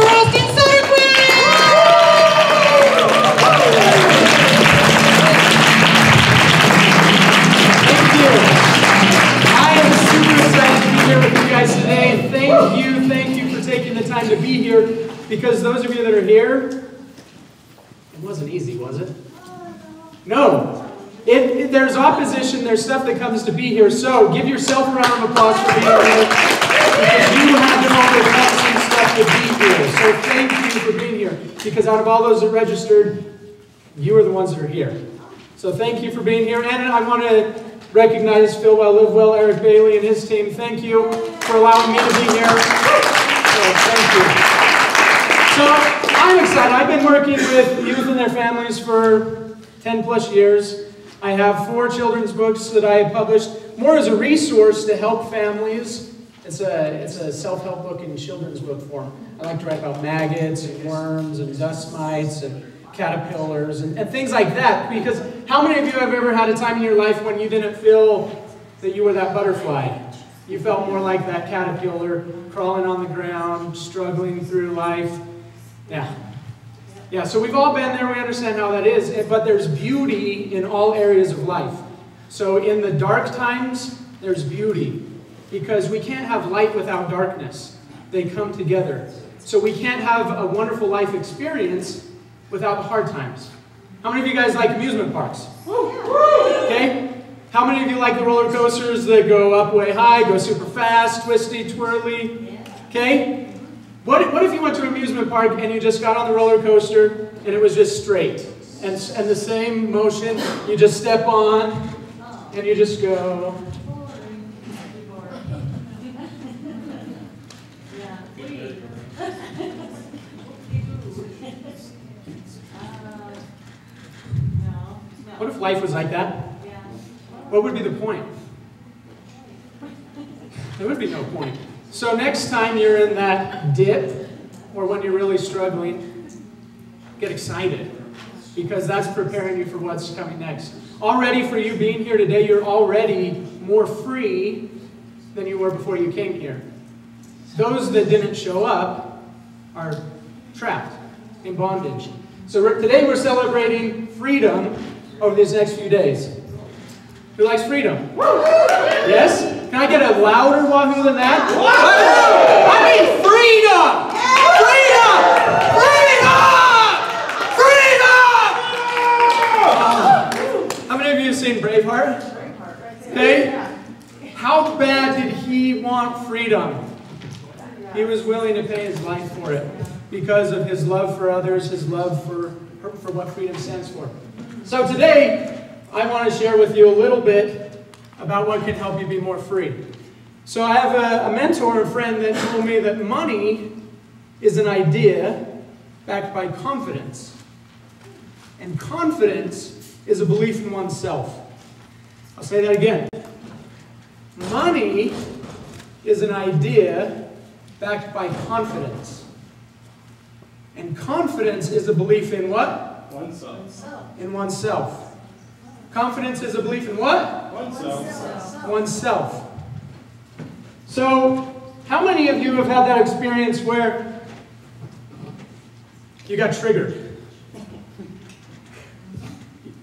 we're hosting Soderquist! Thank you. I am super excited to be here with you guys today. Thank you for taking the time to be here, because those of you that are here, it wasn't easy, was it? No. There's opposition, there's stuff that comes to be here, so give yourself a round of applause for being here, because you had to overcome some stuff to be here. So thank you for being here, because out of all those that registered, you are the ones that are here. So thank you for being here, and I want to recognize Phil Well, Live Well, Eric Bailey and his team. Thank you for allowing me to be here. So thank you. So I'm excited. I've been working with youth and their families for 10 plus years. I have 4 children's books that I have published, more as a resource to help families. It's a self-help book in children's book form. I like to write about maggots and worms and dust mites and caterpillars and things like that, because how many of you have ever had a time in your life when you didn't feel that you were that butterfly? You felt more like that caterpillar crawling on the ground, struggling through life. Yeah, so we've all been there, we understand how that is, but there's beauty in all areas of life. So in the dark times, there's beauty, because we can't have light without darkness. They come together. So we can't have a wonderful life experience without the hard times. How many of you guys like amusement parks? Okay? How many of you like the roller coasters that go up way high, go super fast, twisty, twirly? Okay? What if you went to an amusement park and you just got on the roller coaster and it was just straight? And the same motion, you just step on and you just go. What if life was like that? What would be the point? There would be no point. So next time you're in that dip, or when you're really struggling, get excited, because that's preparing you for what's coming next. Already for you being here today, you're already more free than you were before you came here. Those that didn't show up are trapped in bondage. So today we're celebrating freedom over these next few days. Who likes freedom? Yes? Can I get a louder wahoo than that? I mean freedom! Freedom! Freedom! Freedom! How many of you have seen Braveheart? Okay. How bad did he want freedom? He was willing to pay his life for it because of his love for others, his love for what freedom stands for. So today, I want to share with you a little bit about what can help you be more free. So I have a mentor, a friend, that told me that money is an idea backed by confidence. And confidence is a belief in oneself. I'll say that again. Money is an idea backed by confidence. And confidence is a belief in what? Oneself. In oneself. Confidence is a belief in what? Oneself. Oneself. So, how many of you have had that experience where you got triggered?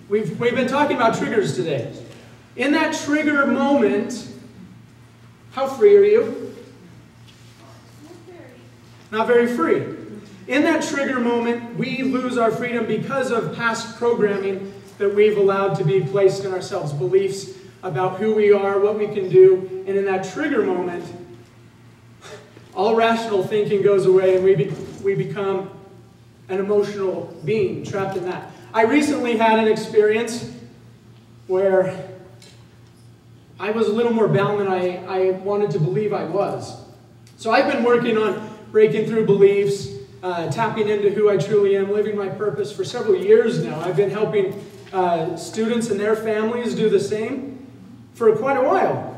We've been talking about triggers today. In that trigger moment, how free are you? Not very free. In that trigger moment, we lose our freedom because of past programming that we've allowed to be placed in ourselves, beliefs about who we are, what we can do, and in that trigger moment, all rational thinking goes away and we become an emotional being trapped in that. I recently had an experience where I was a little more bound than I wanted to believe I was. So I've been working on breaking through beliefs, tapping into who I truly am, living my purpose for several years now. I've been helping students and their families do the same for quite a while.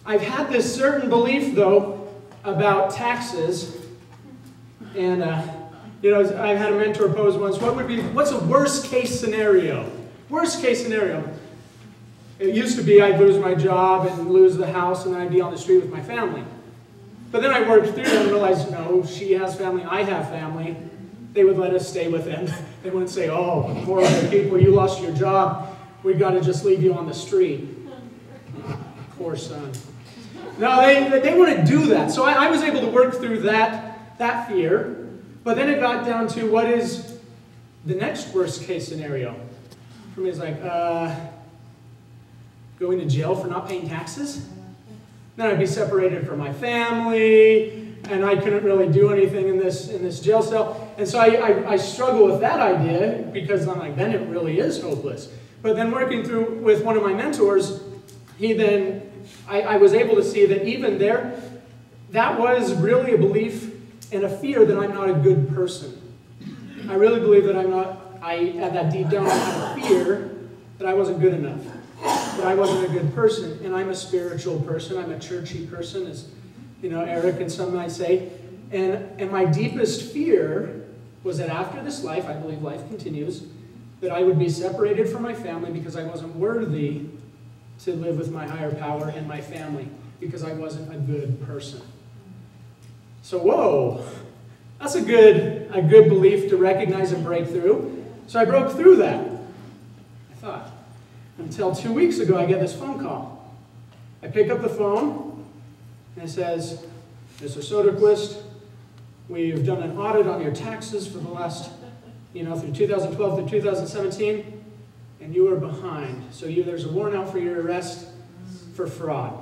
I've had this certain belief, though, about taxes, and I had a mentor pose once, what's a worst case scenario? Worst case scenario. It used to be I'd lose my job and lose the house and I'd be on the street with my family. But then I worked through them and realized, no, she has family, I have family. They would let us stay with them. They wouldn't say, oh, poor other people, you lost your job. We got to just leave you on the street. Poor son. No, they wouldn't do that. So I was able to work through that fear. But then it got down to what is the next worst case scenario. For me, it's like, going to jail for not paying taxes? Then I'd be separated from my family, and I couldn't really do anything in this jail cell. And so I struggle with that idea, because I'm like, then it really is hopeless. But then working through with one of my mentors, I was able to see that even there, that was really a belief and a fear that I'm not a good person. I really believe that at that deep down, I had a fear that I wasn't good enough, that I wasn't a good person, and I'm a spiritual person, I'm a churchy person, as Eric and some might say, and my deepest fear was that after this life, I believe life continues, that I would be separated from my family because I wasn't worthy to live with my higher power and my family, because I wasn't a good person. So whoa, that's a good belief to recognize and break through. So I broke through that, I thought. Until 2 weeks ago, I get this phone call. I pick up the phone, and it says, Mr. Soderquist, we've done an audit on your taxes for the last, through 2012 through 2017, and you are behind. So there's a warrant out for your arrest for fraud.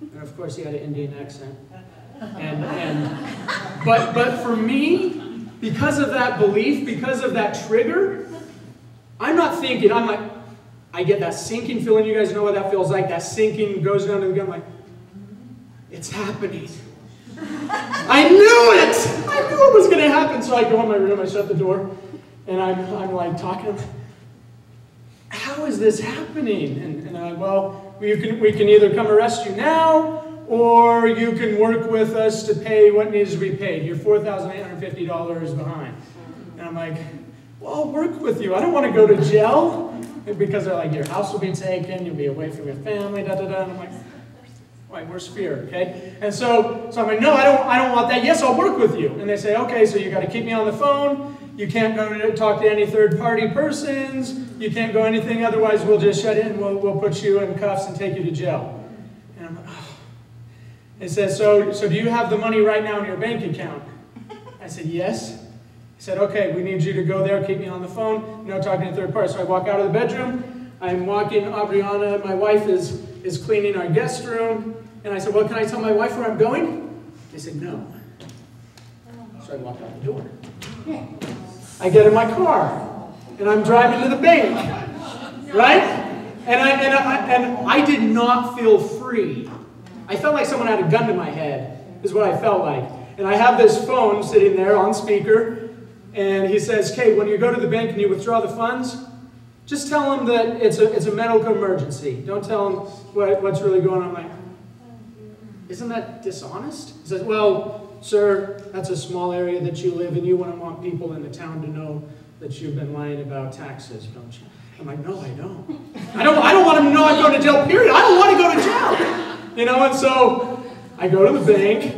And of course, he had an Indian accent. But for me, because of that belief, because of that trigger, I'm not thinking, I get that sinking feeling. You guys know what that feels like. That sinking goes down to the gut. I'm like, it's happening. I knew it! I knew it was going to happen. So I go in my room, I shut the door, and I'm like talking. How is this happening? And I'm like, well, we can either come arrest you now, or you can work with us to pay what needs to be paid. You're $4,850 behind. And I'm like, well, I'll work with you. I don't want to go to jail. Because they're like, your house will be taken, you'll be away from your family, da-da-da. And I'm like, right, where's fear, okay? And so I'm like, no, I don't want that. Yes, I'll work with you. And they say, okay, so you got to keep me on the phone. You can't go to talk to any third-party persons. You can't go anything, otherwise we'll just shut it and we'll put you in cuffs and take you to jail. And I'm like, oh. It says, so do you have the money right now in your bank account? I said, yes. He said, okay, we need you to go there, keep me on the phone, no talking to third party. So I walk out of the bedroom, I'm walking, Aubriana, my wife is cleaning our guest room, and I said, well, can I tell my wife where I'm going? They said, no. So I walk out the door. I get in my car, and I'm driving to the bank, right? And I did not feel free. I felt like someone had a gun to my head, is what I felt like. And I have this phone sitting there on speaker, and he says, Kate, when you go to the bank and you withdraw the funds, just tell them that it's a medical emergency. Don't tell them what's really going on. I'm like, isn't that dishonest? He says, well, sir, that's a small area that you live in. You wouldn't want people in the town to know that you've been lying about taxes, don't you? I'm like, no, I don't. I don't want them to know I'm going to jail, period. I don't want to go to jail. And so I go to the bank,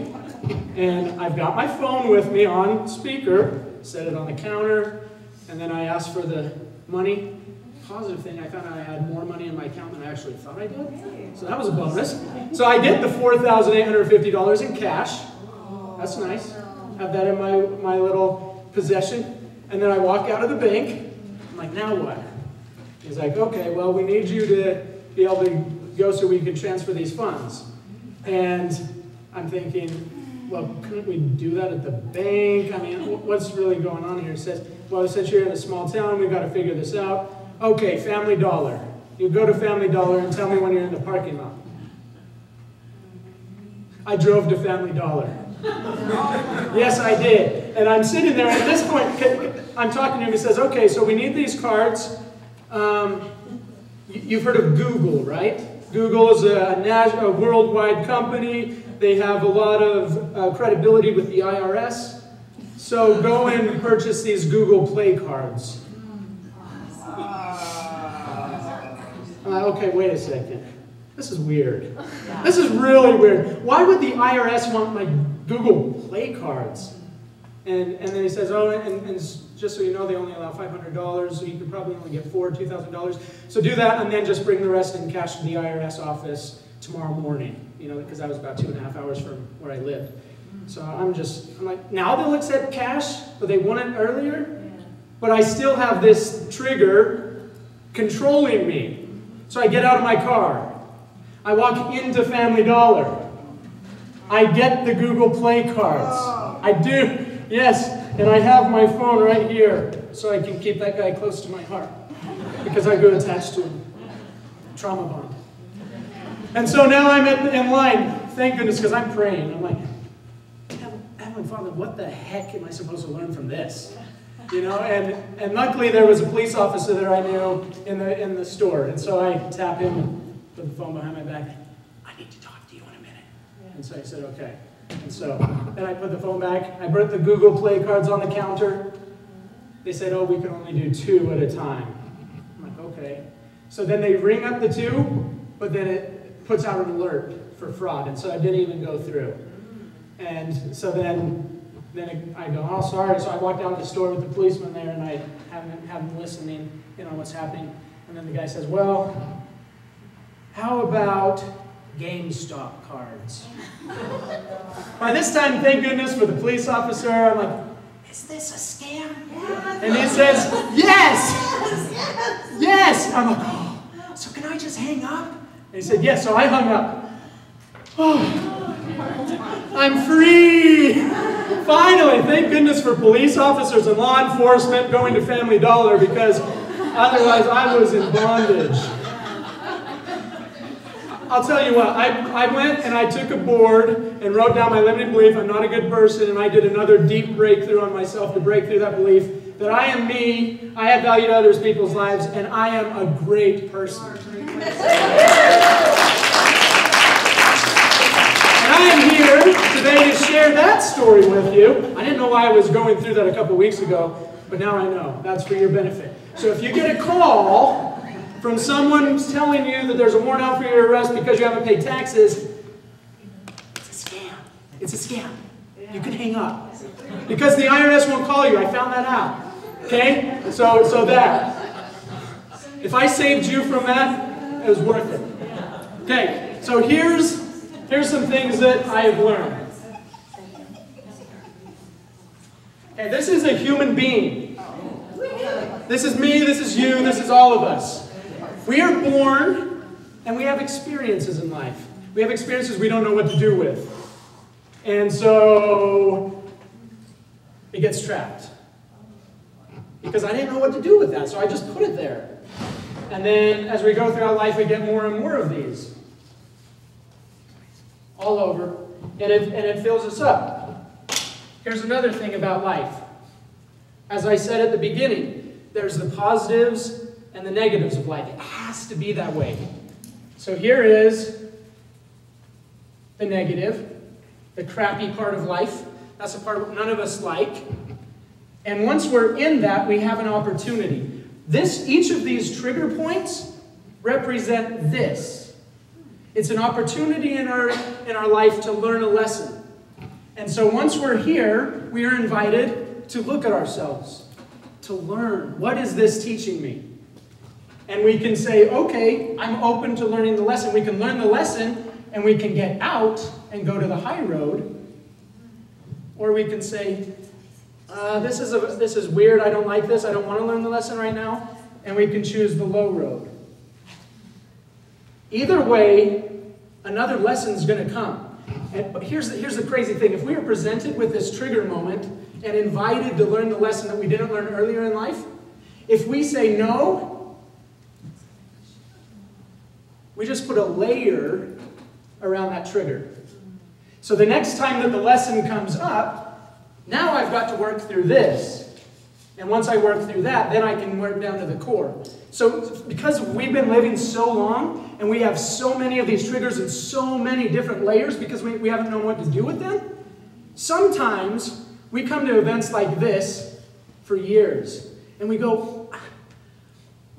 and I've got my phone with me on speaker, set it on the counter, and then I asked for the money. Positive thing, I found out I had more money in my account than I actually thought I did. So that was a bonus. So I get the $4,850 in cash. That's nice. Have that in my little possession. And then I walk out of the bank. I'm like, now what? He's like, okay, well, we need you to be able to go so we can transfer these funds. And I'm thinking, well, couldn't we do that at the bank? I mean, what's really going on here? It says, well, since you're in a small town, we've got to figure this out. Okay, Family Dollar. You go to Family Dollar and tell me when you're in the parking lot. I drove to Family Dollar. Yes, I did. And I'm sitting there, and at this point, I'm talking to him. He says, okay, so we need these cards. You've heard of Google, right? Google is a worldwide company. They have a lot of credibility with the IRS. So go and purchase these Google Play cards. Okay, wait a second. this is weird. This is really weird. Why would the IRS want my Google Play cards? And then he says, oh, and just so you know, they only allow $500, so you could probably only get $2,000. So do that, and then just bring the rest in cash to the IRS office tomorrow morning, because that was about 2.5 hours from where I lived. So I'm like, now they'll accept cash, but they want it earlier? But I still have this trigger controlling me. So I get out of my car. I walk into Family Dollar. I get the Google Play cards. I do, yes, and I have my phone right here so I can keep that guy close to my heart because I go attached to him. Trauma bond. And so now I'm in line, thank goodness, because I'm praying. I'm like, Heavenly Father, what the heck am I supposed to learn from this? And luckily there was a police officer that I knew in the store. And so I tap him and put the phone behind my back. I need to talk to you in a minute. And so I said, okay. And so then I put the phone back. I brought the Google Play cards on the counter. They said, oh, we can only do 2 at a time. I'm like, okay. So then they ring up the 2, but then it puts out an alert for fraud. And so I didn't even go through. And so then I go, oh, sorry. So I walk down to the store with the policeman there, and I have him listening on what's happening. And then the guy says, well, how about GameStop cards? By this time, thank goodness for the police officer, I'm like, is this a scam? Yes. And he says, yes! Yes! I'm like, oh, so can I just hang up? And he said, yes. So I hung up. Oh, I'm free! Finally, thank goodness for police officers and law enforcement going to Family Dollar, because otherwise I was in bondage. I'll tell you what, I went and I took a board and wrote down my limited belief, I'm not a good person, and I did another deep breakthrough on myself to break through that belief that I am me, I add value to other people's lives, and I am a great person. And I am here today to share that story with you. I didn't know why I was going through that a couple weeks ago, but now I know. That's for your benefit. So if you get a call from someone who's telling you that there's a warrant out for your arrest because you haven't paid taxes, it's a scam. It's a scam. You can hang up. Because the IRS won't call you. I found that out. Okay? So that. If I saved you from that, it was worth it. Okay, so here's some things that I have learned. Okay, this is a human being. This is me, this is you, this is all of us. We are born, and we have experiences in life. We have experiences we don't know what to do with. And so, it gets trapped. Because I didn't know what to do with that, so I just put it there. And then, as we go throughout life, we get more and more of these. All over. And it fills us up. Here's another thing about life. As I said at the beginning, there's the positives and the negatives of life. It has to be that way. So here is the negative, the crappy part of life. That's the part none of us like. And once we're in that, we have an opportunity. Each of these trigger points represent this. It's an opportunity in our life to learn a lesson. And so once we're here, we are invited to look at ourselves, to learn. What is this teaching me? And we can say, okay, I'm open to learning the lesson. We can learn the lesson, and we can get out and go to the high road. Or we can say, this is weird, I don't like this, I don't want to learn the lesson right now. And we can choose the low road. Either way, another lesson is going to come. But here's the crazy thing. If we are presented with this trigger moment and invited to learn the lesson that we didn't learn earlier in life, if we say no, we just put a layer around that trigger. So the next time that the lesson comes up, now I've got to work through this. And once I work through that, then I can work down to the core. So because we've been living so long, and we have so many of these triggers and so many different layers because we haven't known what to do with them, sometimes we come to events like this for years. And we go,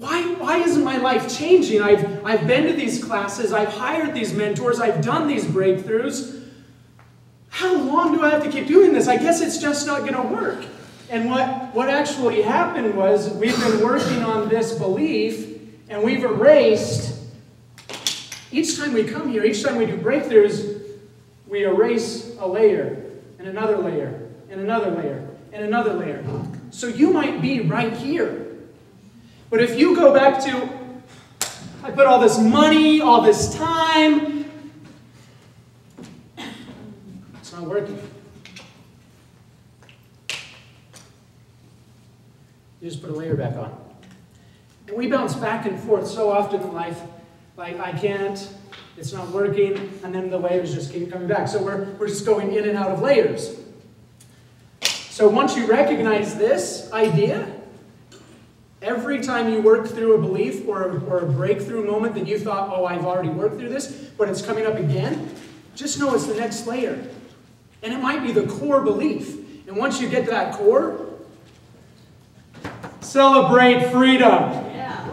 Why isn't my life changing? I've been to these classes, I've hired these mentors, I've done these breakthroughs. How long do I have to keep doing this? I guess it's just not going to work. And what actually happened was we've been working on this belief, and we've erased, each time we come here, each time we do breakthroughs, we erase a layer, and another layer, and another layer, and another layer. So you might be right here. But if you go back to, I put all this money, all this time, it's not working. You just put a layer back on. And we bounce back and forth so often in life, like I can't, it's not working, and then the layers just keep coming back. So we're just going in and out of layers. So once you recognize this idea, every time you work through a belief or a breakthrough moment that you thought, oh, I've already worked through this, but it's coming up again, just know it's the next layer. And it might be the core belief. And once you get to that core, celebrate freedom. Yeah.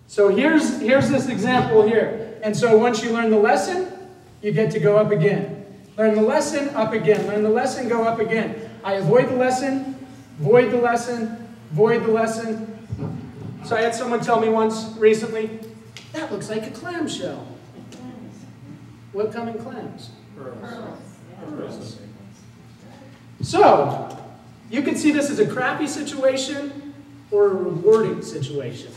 So here's this example here. And so once you learn the lesson, you get to go up again. Learn the lesson, up again. Learn the lesson, go up again. I avoid the lesson, void the lesson, void the lesson. So I had someone tell me once recently, that looks like a clamshell. What come in clams? Pearls. So, you can see this as a crappy situation or a rewarding situation.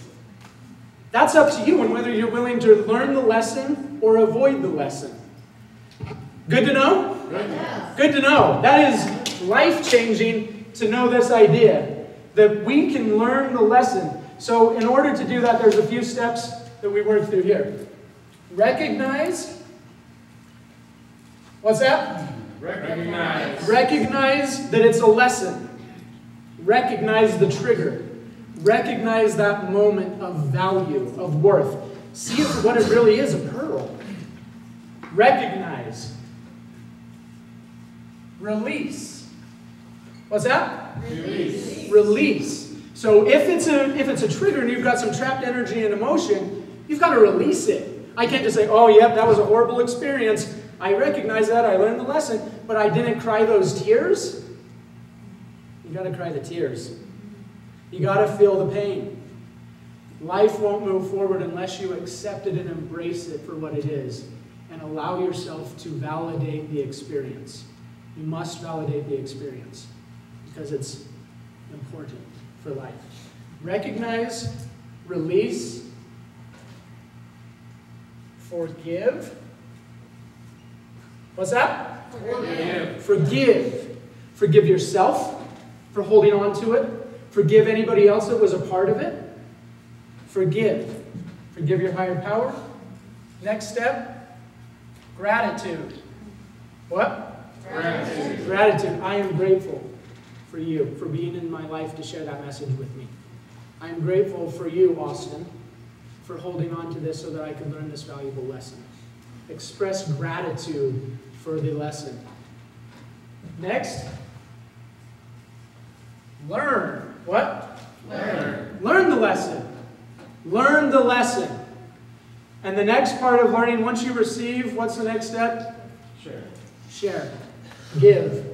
That's up to you and whether you're willing to learn the lesson or avoid the lesson. Good to know? Yes. Good to know. That is life-changing to know this idea, that we can learn the lesson. So in order to do that, there's a few steps that we work through here. Recognize. What's that? Recognize. Recognize that it's a lesson. Recognize the trigger. Recognize that moment of value, of worth. See it for what it really is, a pearl. Recognize. Release. What's that? Release. Release. So if it's a trigger and you've got some trapped energy and emotion, you've got to release it. I can't just say, oh, yep, that was a horrible experience. I recognize that, I learned the lesson, but I didn't cry those tears. You got to cry the tears. You got to feel the pain. Life won't move forward unless you accept it and embrace it for what it is and allow yourself to validate the experience. You must validate the experience because it's important for life. Recognize, release, forgive. What's that? Forgive. Forgive. Forgive yourself for holding on to it. Forgive anybody else that was a part of it. Forgive. Forgive your higher power. Next step, gratitude. What? Gratitude. Gratitude. I am grateful for you, for being in my life to share that message with me. I am grateful for you, Austin, for holding on to this so that I could learn this valuable lesson. Express gratitude for the lesson. Next, learn. What? Learn. Learn the lesson. Learn the lesson. And the next part of learning, once you receive, what's the next step? Share. Share. Give.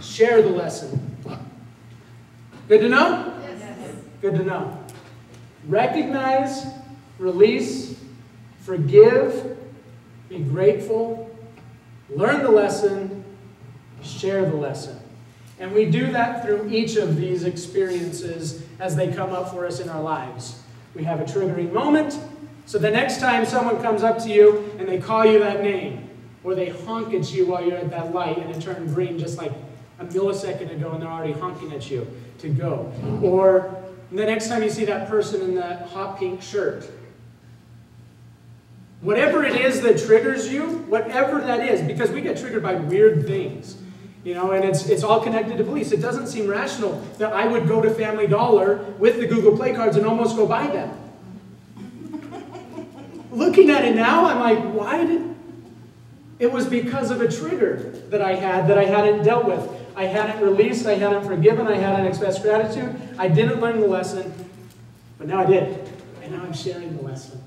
Share the lesson. Good to know? Yes. Good to know. Recognize, release, forgive, be grateful, learn the lesson, share the lesson. And we do that through each of these experiences as they come up for us in our lives. We have a triggering moment, so the next time someone comes up to you and they call you that name, or they honk at you while you're at that light and it turned green just like a millisecond ago and they're already honking at you to go. Or the next time you see that person in that hot pink shirt. Whatever it is that triggers you, whatever that is, because we get triggered by weird things. You know, and it's all connected to beliefs. It doesn't seem rational that I would go to Family Dollar with the Google Play cards and almost go buy them. Looking at it now, I'm like, why did... It was because of a trigger that I hadn't dealt with. I hadn't released, I hadn't forgiven, I hadn't expressed gratitude. I didn't learn the lesson, but now I did. And now I'm sharing the lesson.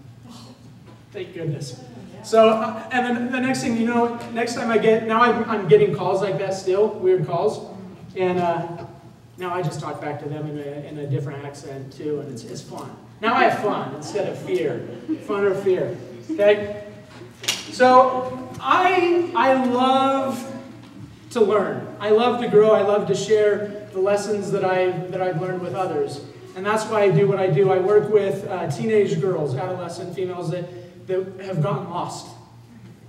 Thank goodness. So, and then the next thing, you know, next time I'm getting calls like that still, weird calls. And now I just talk back to them in a different accent too, and it's fun. Now I have fun instead of fear. Fun or fear, okay? So, I love to learn. I love to grow. I love to share the lessons that I've learned with others. And that's why I do what I do. I work with teenage girls, adolescent females that have gotten lost.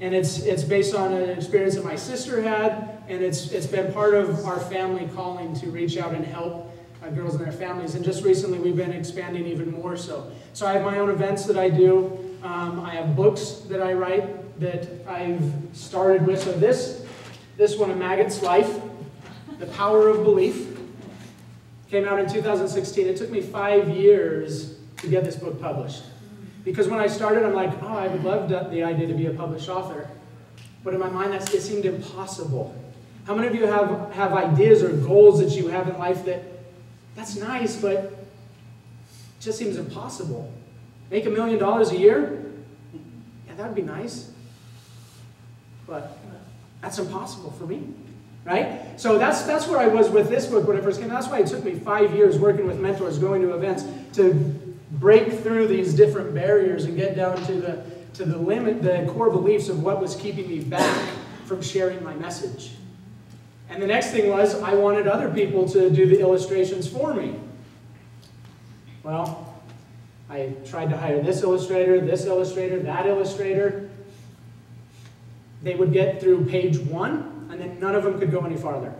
And it's based on an experience that my sister had, and it's been part of our family calling to reach out and help girls and their families. And just recently we've been expanding even more so. So I have my own events that I do. I have books that I write that I've started with. So this one, A Maggot's Life, The Power of Belief, came out in 2016. It took me 5 years to get this book published. Because when I started, I'm like, oh, I would love the idea to be a published author. But in my mind, it seemed impossible. How many of you have ideas or goals that you have in life that's nice, but it just seems impossible? Make $1 million a year? Yeah, that would be nice. But that's impossible for me, right? So that's where I was with this book when it first came. That's why it took me 5 years working with mentors, going to events, to break through these different barriers and get down to the limit, the core beliefs of what was keeping me back from sharing my message. And the next thing was I wanted other people to do the illustrations for me. Well, I tried to hire this illustrator, that illustrator. They would get through page 1, and then none of them could go any farther.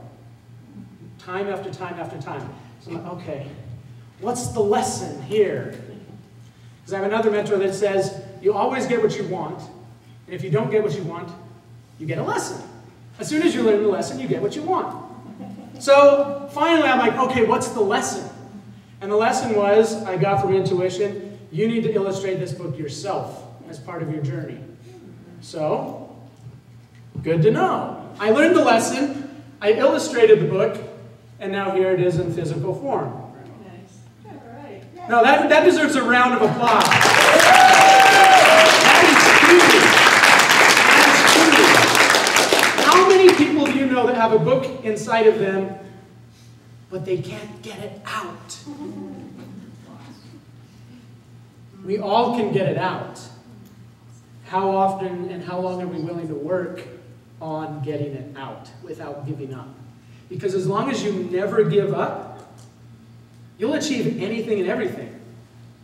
Time after time after time. So I'm like, okay, what's the lesson here? Because I have another mentor that says, you always get what you want, and if you don't get what you want, you get a lesson. As soon as you learn the lesson, you get what you want. So finally, I'm like, okay, what's the lesson? And the lesson was, I got from intuition, you need to illustrate this book yourself as part of your journey. So, good to know. I learned the lesson, I illustrated the book, and now here it is in physical form. Nice. All right. Now that deserves a round of applause. That is huge. How many people do you know that have a book inside of them, but they can't get it out? We all can get it out. How often and how long are we willing to work on getting it out without giving up? Because as long as you never give up, you'll achieve anything and everything.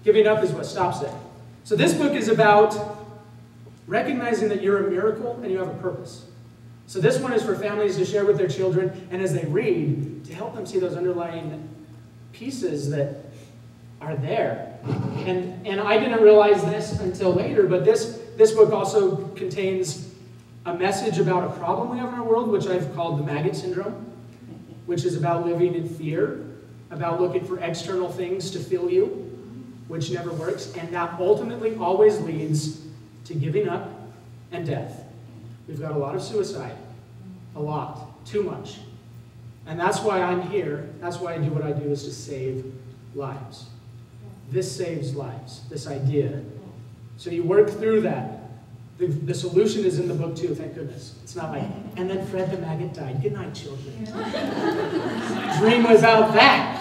Giving up is what stops it. So this book is about recognizing that you're a miracle and you have a purpose. So this one is for families to share with their children, and as they read, to help them see those underlying pieces that are there. And I didn't realize this until later, but this book also contains a message about a problem we have in our world, which I've called the maggot syndrome, which is about living in fear, about looking for external things to fill you, which never works, and that ultimately always leads to giving up and death. We've got a lot of suicide. A lot. Too much. And that's why I'm here. That's why I do what I do, is to save lives. This saves lives, this idea. So you work through that. The solution is in the book too, thank goodness. It's not like, and then Fred the maggot died. Good night, children. Dream without that.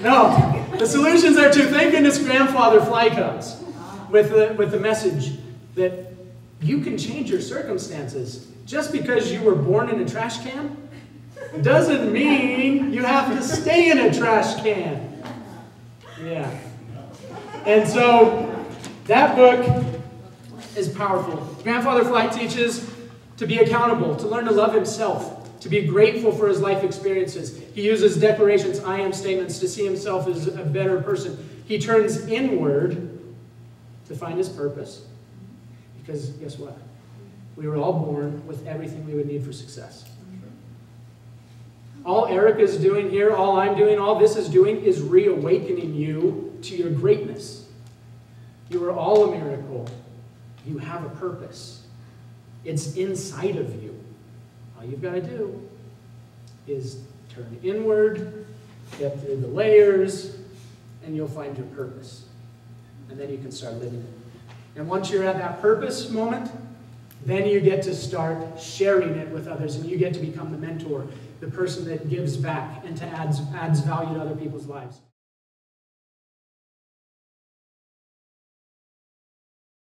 No. The solutions are too. Thank goodness Grandfather Fly comes with the message that you can change your circumstances. Just because you were born in a trash can doesn't mean you have to stay in a trash can. Yeah. And so that book is powerful. Grandfather Fly teaches to be accountable, to learn to love himself, to be grateful for his life experiences. He uses declarations, I am statements, to see himself as a better person. He turns inward to find his purpose. Because guess what? We were all born with everything we would need for success. All Erica's doing here, all I'm doing, all this is doing is reawakening you to your greatness. You are all a miracle. You have a purpose. It's inside of you. All you've got to do is turn inward, get through the layers, and you'll find your purpose. And then you can start living it. And once you're at that purpose moment, then you get to start sharing it with others, and you get to become the mentor, the person that gives back and adds value to other people's lives.